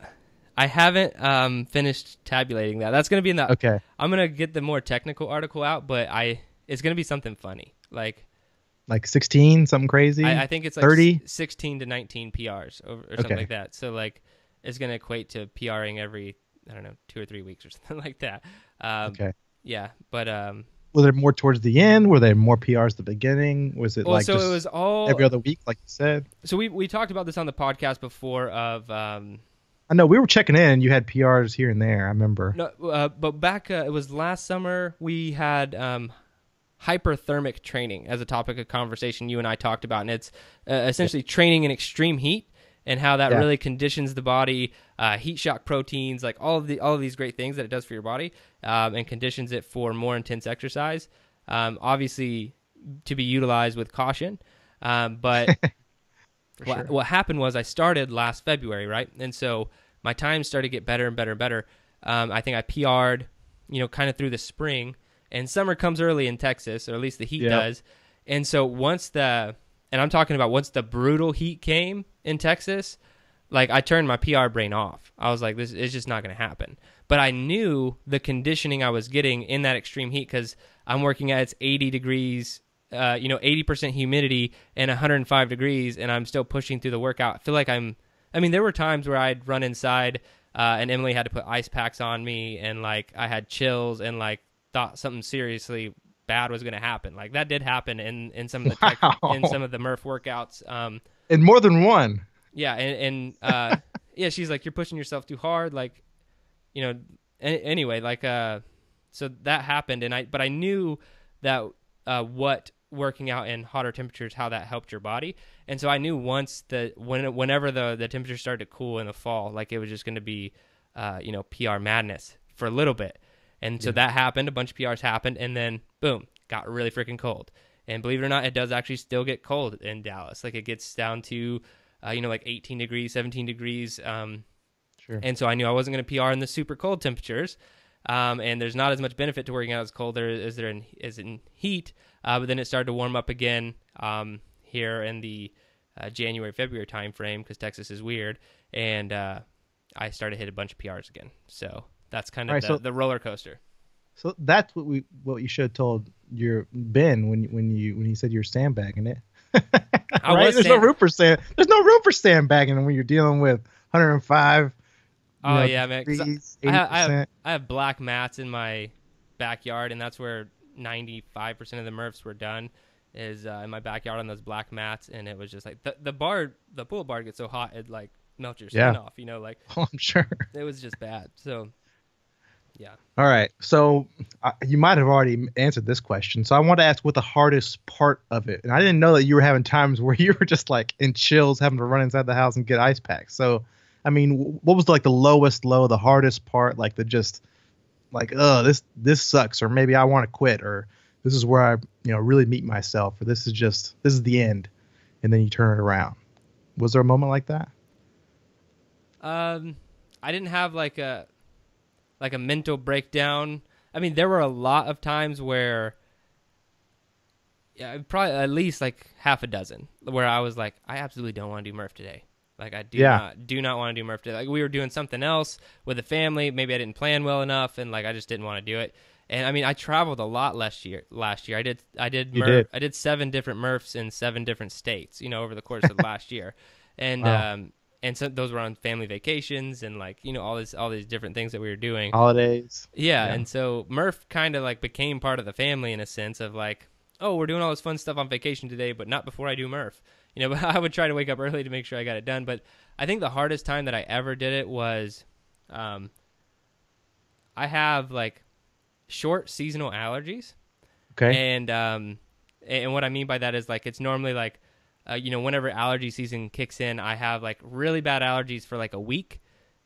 I haven't finished tabulating that. That's going to be in the, okay. I'm going to get the more technical article out, but it's going to be something funny. Like 16, something crazy? I think it's like 30? 16 to 19 PRs or something like that. So like it's going to equate to PRing every, I don't know, 2 or 3 weeks or something like that. Okay. Yeah. But, were there more towards the end? Were there more PRs at the beginning? Was it like so just it was all every other week, like you said? So we talked about this on the podcast before of, I know we were checking in. You had PRs here and there. I remember. No, but back it was last summer. We had hyperthermic training as a topic of conversation. You and I talked about, and it's essentially training in extreme heat and how that really conditions the body. Heat shock proteins, like all of these great things that it does for your body, and conditions it for more intense exercise. Obviously, to be utilized with caution, but. What happened was I started last February, right? And so my time started to get better and better and better. I think I PR'd, kind of through the spring, and summer comes early in Texas, or at least the heat does. And so once the brutal heat came in Texas, like I turned my PR brain off. I was like, this is just not going to happen. But I knew the conditioning I was getting in that extreme heat because I'm working at it's 80 degrees 80% humidity and 105 degrees, and I'm still pushing through the workout. I feel like there were times where I'd run inside, and Emily had to put ice packs on me, and like I had chills and like thought something seriously bad was going to happen. Like that did happen in some of the in some of the MURPH workouts. In more than one. Yeah. And yeah, she's like, you're pushing yourself too hard. Like, anyway, like, so that happened. But I knew that, what working out in hotter temperatures, how that helped your body. And so I knew whenever the temperature started to cool in the fall, like it was just going to be, PR madness for a little bit. And so that happened, a bunch of PRs happened, and then boom, got really freaking cold. And believe it or not, it does actually still get cold in Dallas. Like it gets down to, like 18 degrees, 17 degrees. Sure. And so I knew I wasn't going to PR in the super cold temperatures. And there's not as much benefit to working out as cold as there is in heat. But then it started to warm up again here in the January, February timeframe because Texas is weird. And I started to hit a bunch of PRs again. So that's kind of the roller coaster. So that's what you should have told your Ben when you said you were sandbagging it. Right? There's no room for sandbagging when you're dealing with 105. Oh yeah, man. Degrees, I have black mats in my backyard, and that's where 95% of the MURPHs were done. Is in my backyard on those black mats, and it was just like the pull-up bar gets so hot it like melts your skin off. Like I'm sure it was just bad. So Yeah. All right. So you might have already answered this question. So I want to ask what the hardest part of it. And I didn't know that you were having times where you were just like in chills, having to run inside the house and get ice packs. So, I mean, what was like the lowest low, the hardest part, like the just like, oh, this sucks, or maybe I want to quit, or this is where I, really meet myself, or this is the end, and then you turn it around. Was there a moment like that? I didn't have like a mental breakdown. I mean, there were a lot of times where, probably at least like half a dozen, where I was like, I absolutely don't want to do MURPH today. Like I do not want to do MURPH today. Like we were doing something else with the family. Maybe I didn't plan well enough, and like I just didn't want to do it. And I mean, I traveled a lot last year. I did MURPH. I did 7 different MURPHs in 7 different states, over the course of last year. And wow. And so those were on family vacations and like, all these different things that we were doing. Holidays. Yeah. And so MURPH kind of like became part of the family in a sense of like, oh, we're doing all this fun stuff on vacation today, but not before I do MURPH. But I would try to wake up early to make sure I got it done. But I think the hardest time that I ever did it was, I have like short seasonal allergies. Okay. And what I mean by that is like, it's normally like, whenever allergy season kicks in, I have like really bad allergies for like a week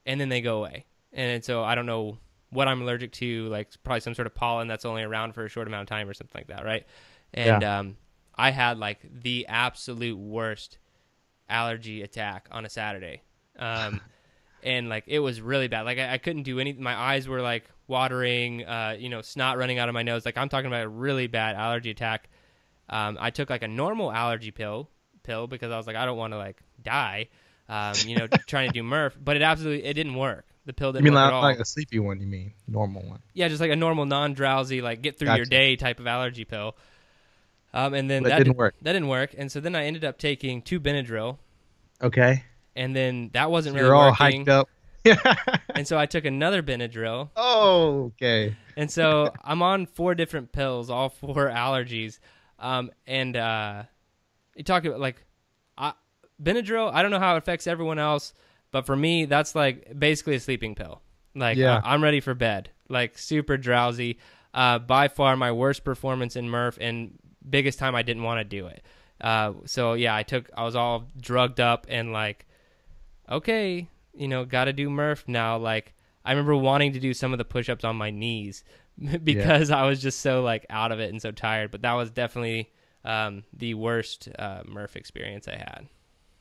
and then they go away. And so I don't know what I'm allergic to, like probably some sort of pollen that's only around for a short amount of time or something like that. Right. And, I had like the absolute worst allergy attack on a Saturday. And like, it was really bad. Like I couldn't do anything. My eyes were like watering, snot running out of my nose. Like I'm talking about a really bad allergy attack. I took like a normal allergy pill because I was like, I don't want to like die, trying to do MURPH, but it didn't work. The pill didn't work at all. Like a sleepy one, you mean? Normal one. Yeah, just like a normal non-drowsy, like get through your day type of allergy pill. And then that didn't work. That didn't work. And so then I ended up taking 2 Benadryl. Okay. And then that wasn't really You're all working. hyped up. And so I took another Benadryl. Oh, okay. And so I'm on 4 different pills, all 4 allergies. You talk about like Benadryl. I don't know how it affects everyone else, but for me, that's like basically a sleeping pill. Like I'm ready for bed, like super drowsy. By far my worst performance in MURPH and biggest time I didn't want to do it. So yeah, I was all drugged up and like, okay, got to do MURPH now. Like I remember wanting to do some of the push-ups on my knees because I was just so like out of it and so tired. But that was definitely the worst MURPH experience I had.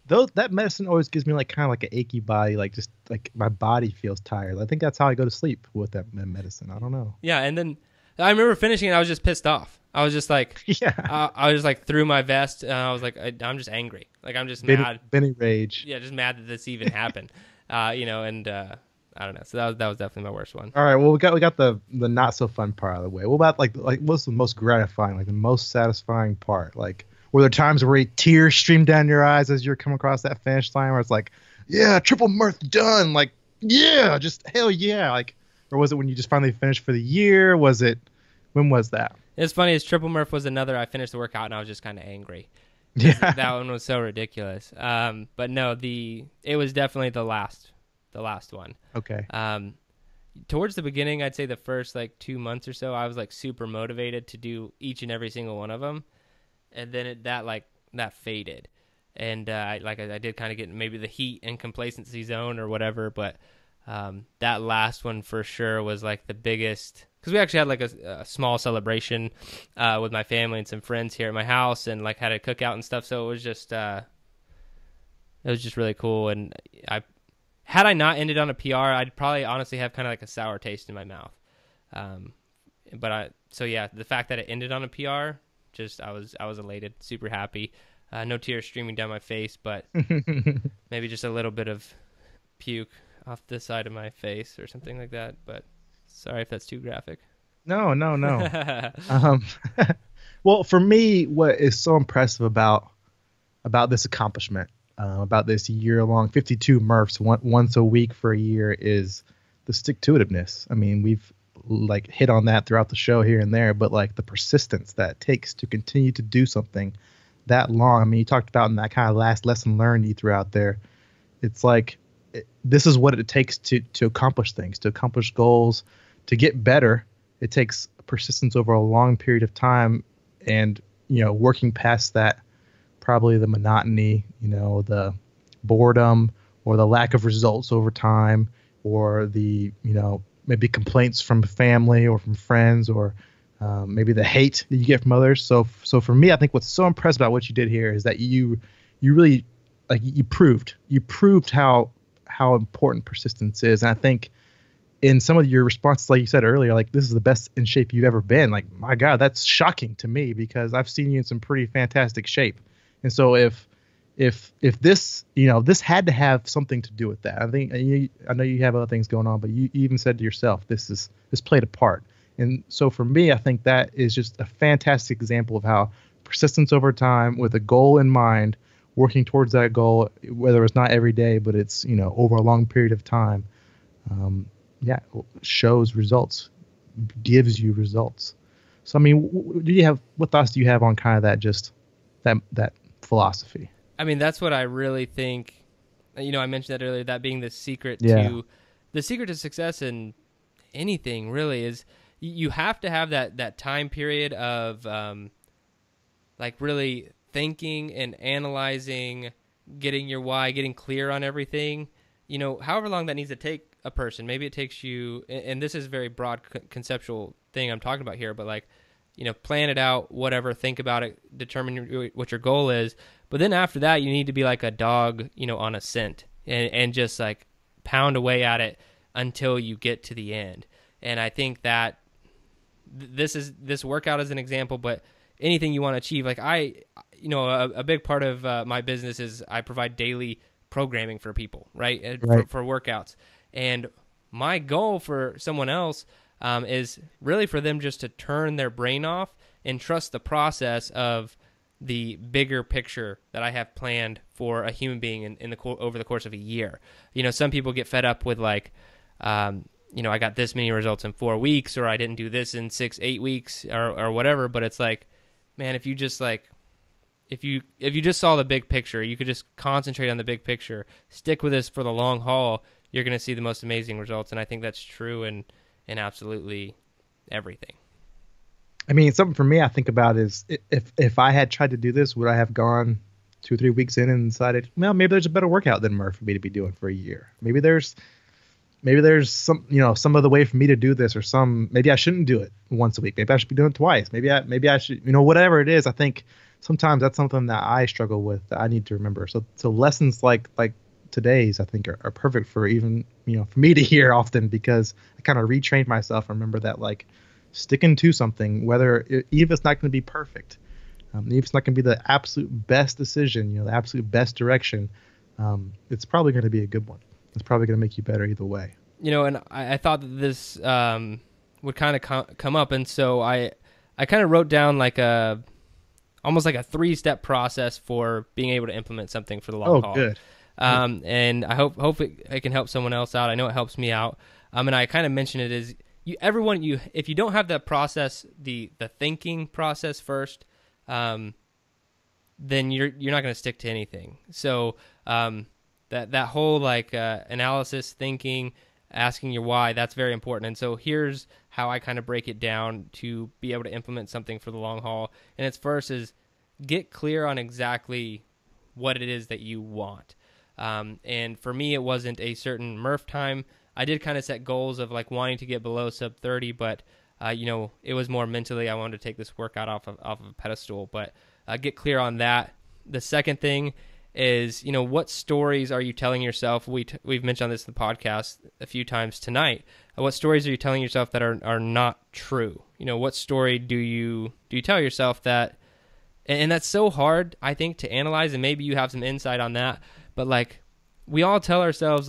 That medicine always gives me like kind of like an achy body, like just like my body feels tired. I think that's how I go to sleep with that medicine. I don't know. Yeah, and then I remember finishing it. I was just pissed off. I was just like, I was just like through my vest. And I was like, I'm just angry. Like I'm just mad. Benny rage. Yeah, just mad that this even happened. I don't know. So that was definitely my worst one. All right. Well, we got the not so fun part of the way. What about like what's the most gratifying, like the most satisfying part? Like were there times where tears stream down your eyes as you're coming across that finish line, where it's like, yeah, triple MURPH done. Like, yeah, just hell yeah. Like, or was it when you just finally finished for the year? When was that? It's funny, triple MURPH was another. I finished the workout and I was just kind of angry. Yeah, that one was so ridiculous. But no, it was definitely the last one. Okay. Towards the beginning, I'd say the first like 2 months or so, I was like super motivated to do each and every single one of them, and then that faded, and I did kind of get maybe the heat and complacency zone or whatever, but that last one for sure was like the biggest. Because we actually had like a small celebration with my family and some friends here at my house, and like had a cookout and stuff. So it was just really cool. And had I not ended on a PR, I'd probably honestly have kind of like a sour taste in my mouth. So yeah, the fact that it ended on a PR, I was elated, super happy. No tears streaming down my face, but maybe just a little bit of puke off the side of my face or something like that. But sorry if that's too graphic. No. Well, for me, what is so impressive about this accomplishment, about this year-long 52 MURPHs once a week for a year, is the stick-to-itiveness. I mean, we've like hit on that throughout the show here and there, but like the persistence that it takes to continue to do something that long. I mean, you talked about in that kind of last lesson learned you threw out there. It's like this is what it takes to accomplish things, to accomplish goals, to get better, it takes persistence over a long period of time, and working past that, probably the monotony, the boredom, or the lack of results over time, or the maybe complaints from family or from friends, or maybe the hate that you get from others. So for me, I think what's so impressive about what you did here is that you really, like, you proved how important persistence is. And I think in some of your responses, like you said earlier, like, this is the best in shape you've ever been. Like, my God, that's shocking to me, because I've seen you in some pretty fantastic shape. And so if this, this had to have something to do with that. I know you have other things going on, but you even said to yourself, this played a part. And so for me, I think that is just a fantastic example of how persistence over time, with a goal in mind, working towards that goal, whether it's not every day, but it's, over a long period of time, shows results, gives you results. So, I mean, what thoughts do you have on kind of that, just that philosophy? I mean, that's what I really think. I mentioned that earlier, that being the secret to success in anything really is you have to have that time period of like really thinking and analyzing, getting your why, getting clear on everything. However long that needs to take a person. Maybe it takes you, and this is a very broad conceptual thing I'm talking about here, but like, plan it out, whatever, think about it, determine what your goal is. But then after that, you need to be like a dog, on a scent, and just like pound away at it until you get to the end. And I think that this workout is an example, but anything you want to achieve, like a big part of my business is I provide daily programming for people, right? For workouts. And my goal for someone else is really for them just to turn their brain off and trust the process of the bigger picture that I have planned for a human being over the course of a year. Some people get fed up with like, I got this many results in 4 weeks, or I didn't do this in 6-8 weeks, or whatever. But it's like, man, if you just saw the big picture, you could just concentrate on the big picture, stick with this for the long haul, you're going to see the most amazing results. And I think that's true in absolutely everything. I mean, something for me I think about is, if I had tried to do this, would I have gone 2 or 3 weeks in and decided, well, maybe there's a better workout than MURPH for me to be doing for a year. Maybe there's some, some other way for me to do this, or maybe I shouldn't do it once a week. Maybe I should be doing it twice. Maybe I should, whatever it is. I think sometimes that's something that I struggle with, that I need to remember. So lessons like today's, I think are perfect for even, for me to hear often, because I kind of retrained myself. I remember that, like, sticking to something, even if it's not going to be perfect, even if it's not going to be the absolute best decision, the absolute best direction, it's probably going to be a good one. It's probably going to make you better either way. And I thought that this would kind of come up, and so I kind of wrote down almost like a 3-step process for being able to implement something for the long haul. Oh, good. And I hope it can help someone else out. I know it helps me out. And I kind of mentioned it is, if you don't have that process, the thinking process first, then you're not going to stick to anything. So that whole analysis, thinking, asking your why, that's very important. And so here's how I kind of break it down to be able to implement something for the long haul. And it's first is get clear on exactly what it is that you want. And for me, it wasn't a certain MURPH time. I did kind of set goals of wanting to get below sub 30, but it was more mentally, I wanted to take this workout off of a pedestal, but get clear on that. The second thing is, what stories are you telling yourself? We've mentioned this in the podcast a few times tonight. What stories are you telling yourself that are not true? What story do you tell yourself that, and that's so hard, I think, to analyze, and maybe you have some insight on that, but we all tell ourselves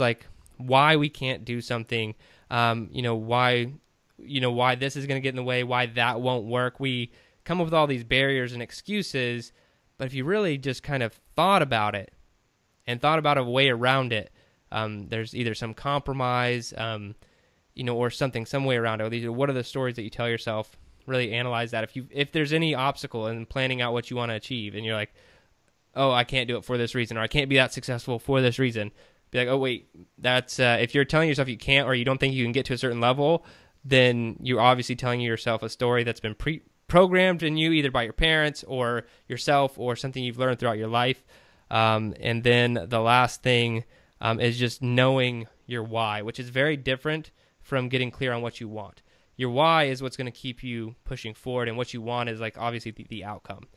why we can't do something, why this is going to get in the way, why that won't work. We come up with all these barriers and excuses, but if you really just kind of thought about it and thought about a way around it, there's either some compromise, or some way around it. What are the stories that you tell yourself? Really analyze that. If there's any obstacle in planning out what you want to achieve, and you're like, oh, I can't do it for this reason, or I can't be that successful for this reason, be like, oh wait, that's if you're telling yourself you can't, or you don't think you can get to a certain level, then you're obviously telling yourself a story that's been programmed in you either by your parents or yourself or something you've learned throughout your life. And then the last thing is just knowing your why, which is very different from getting clear on what you want. Your why is what's going to keep you pushing forward, and what you want is like obviously the outcome.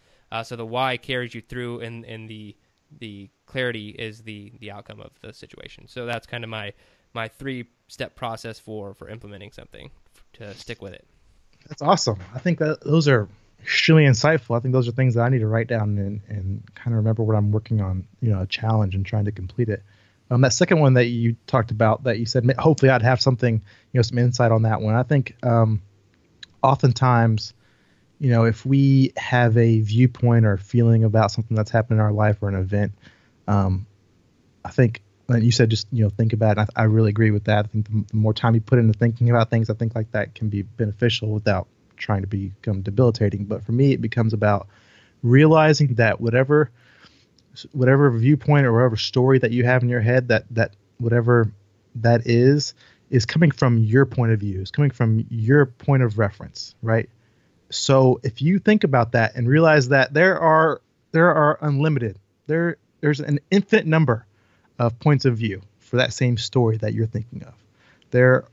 So the why carries you through, and the clarity is the outcome of the situation. So that's kind of my 3-step process for implementing something to stick with it. That's awesome. I think that those are extremely insightful. I think those are things that I need to write down and kind of remember what I'm working on, a challenge and trying to complete it. That second one that you talked about, that you said, hopefully I'd have something, some insight on that one. I think oftentimes, if we have a viewpoint or feeling about something that's happened in our life or an event, I think, and you said just, think about it. I really agree with that. I think the more time you put into thinking about things, I think like that can be beneficial without trying to become debilitating. But for me, it becomes about realizing that whatever viewpoint or whatever story that you have in your head, that whatever that is coming from your point of view, is coming from your point of reference, right? So if you think about that and realize that there are unlimited, there's an infinite number of points of view for that same story that you're thinking of. You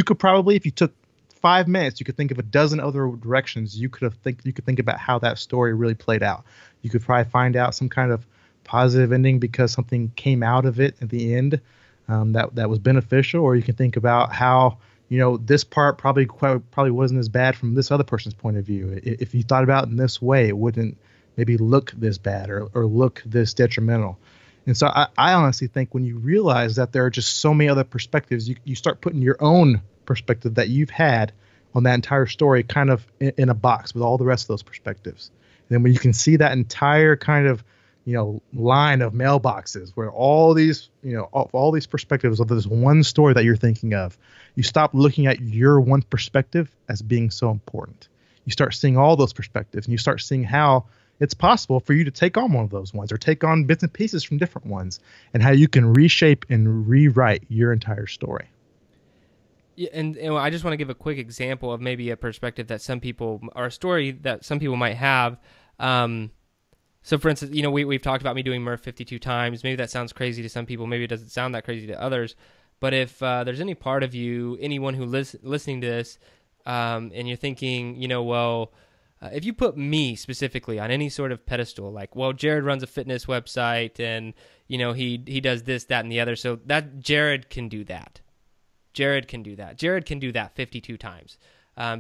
could probably, if you took 5 minutes, you could think of a dozen other directions you could think about how that story really played out. You could probably find out some kind of positive ending because something came out of it at the end that was beneficial, or you can think about how this part probably wasn't as bad from this other person's point of view. If you thought about it in this way, it wouldn't maybe look this bad or look this detrimental. And so I honestly think when you realize that there are just so many other perspectives, you start putting your own perspective that you've had on that entire story kind of in a box with all the rest of those perspectives. And then when you can see that entire kind of, line of mailboxes where all these perspectives of this one story that you're thinking of, you stop looking at your one perspective as being so important. You start seeing all those perspectives, and you start seeing how it's possible for you to take on one of those ones or take on bits and pieces from different ones, and how you can reshape and rewrite your entire story. Yeah, and I just want to give a quick example of maybe a perspective that some people, or a story that some people might have. So, for instance, we've talked about me doing MURPH 52 times. Maybe that sounds crazy to some people. Maybe it doesn't sound that crazy to others. But if there's any part of you, anyone who listening to this, and you're thinking, if you put me specifically on any sort of pedestal, like, well, Jerred runs a fitness website, and he does this, that, and the other, so that Jerred can do that. Jerred can do that. Jerred can do that 52 times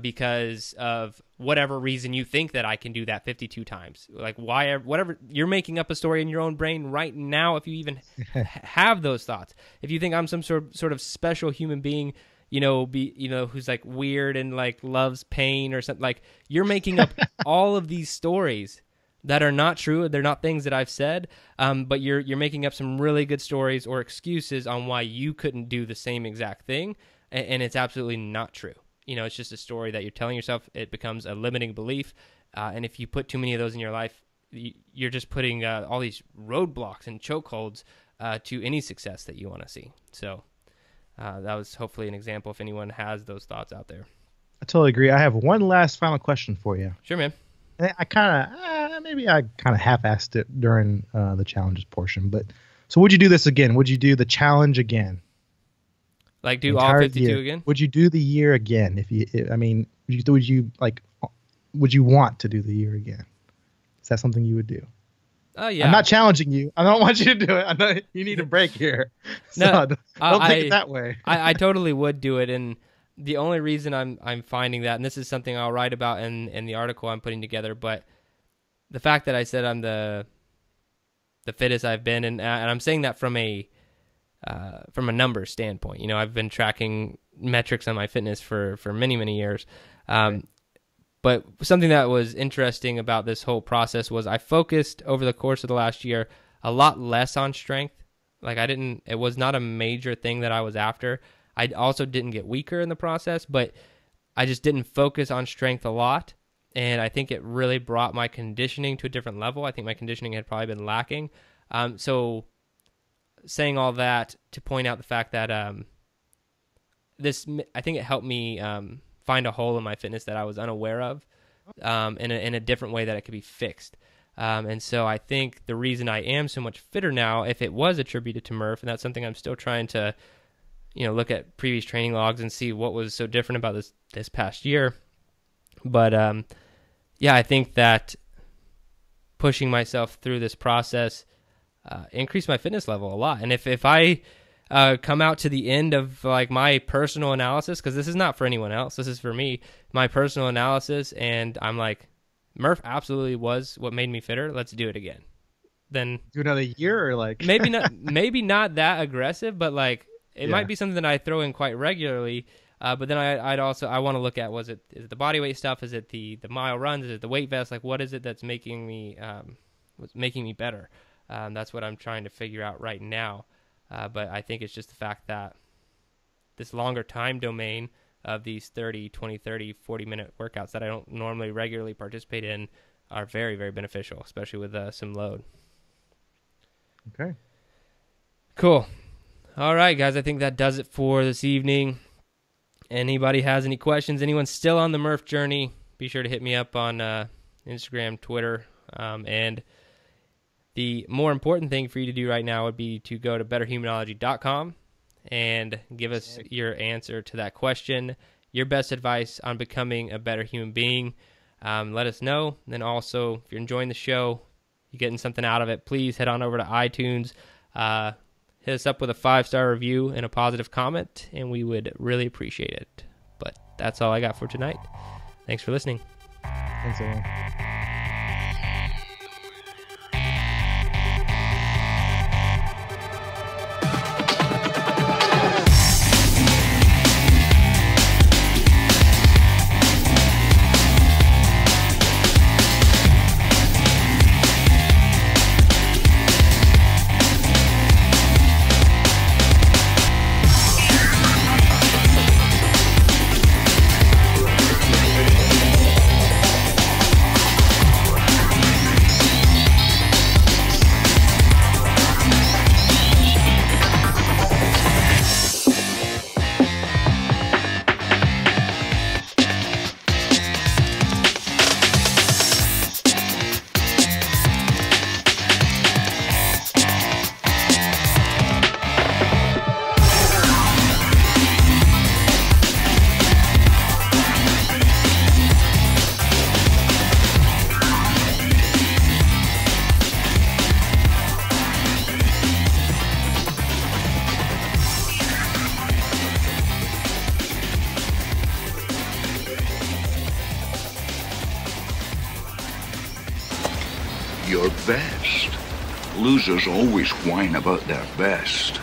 because of whatever reason you think that I can do that 52 times. Like whatever, you're making up a story in your own brain right now. If you even have those thoughts, if you think I'm some sort of special human being, who's like weird and like loves pain or something, like you're making up all of these stories that are not true. They're not things that I've said, but you're making up some really good stories or excuses on why you couldn't do the same exact thing, and it's absolutely not true. It's just a story that you're telling yourself. It becomes a limiting belief, and if you put too many of those in your life, you're just putting all these roadblocks and chokeholds to any success that you want to see. So that was hopefully an example if anyone has those thoughts out there. I totally agree. I have one last final question for you. Sure, man. I kind of half-assed it during the challenges portion, but so would you do this again? Would you do the challenge again? Like do all 52 year again? Would you do the year again? Would you want to do the year again? Is that something you would do? Oh yeah. I'm not challenging you. I don't want you to do it. I know you need a break here. So No, don't take it that way. I totally would do it, and the only reason I'm finding that, and this is something I'll write about in the article I'm putting together, but the fact that I said I'm the fittest I've been, and I'm saying that from a number standpoint. I've been tracking metrics on my fitness for many years. Right. But something that was interesting about this whole process was I focused over the course of the last year a lot less on strength. Like it was not a major thing that I was after. I also didn't get weaker in the process, but I just didn't focus on strength a lot. And I think it really brought my conditioning to a different level. I think my conditioning had probably been lacking. So saying all that to point out the fact that I think it helped me find a hole in my fitness that I was unaware of, in a different way that it could be fixed. And so I think the reason I am so much fitter now, if it was attributed to MURPH, and that's something I'm still trying to, look at previous training logs and see what was so different about this past year. But I think that pushing myself through this process increased my fitness level a lot. And if I come out to the end of like my personal analysis, because this is not for anyone else, this is for me, my personal analysis, and I'm like, MURPH absolutely was what made me fitter. Let's do it again. Then do another year, or like maybe not that aggressive, but like it might be something that I throw in quite regularly. But then I want to look at, is it the body weight stuff? Is it the mile runs? Is it the weight vest? Like, what is it that's making me better? That's what I'm trying to figure out right now. But I think it's just the fact that this longer time domain of these 30, 20, 30, 40-minute workouts that I don't normally regularly participate in are very, very beneficial, especially with some load. Okay. Cool. All right, guys, I think that does it for this evening. Anybody has any questions? Anyone still on the MURPH journey? Be sure to hit me up on Instagram, Twitter, and the more important thing for you to do right now would be to go to betterhumanology.com and give us your answer to that question, your best advice on becoming a better human being. Let us know. And then also, if you're enjoying the show, you're getting something out of it, please head on over to iTunes. Hit us up with a 5-star review and a positive comment, and we would really appreciate it. But that's all I got for tonight. Thanks for listening. Thanks, everyone. Your best. Losers always whine about their best.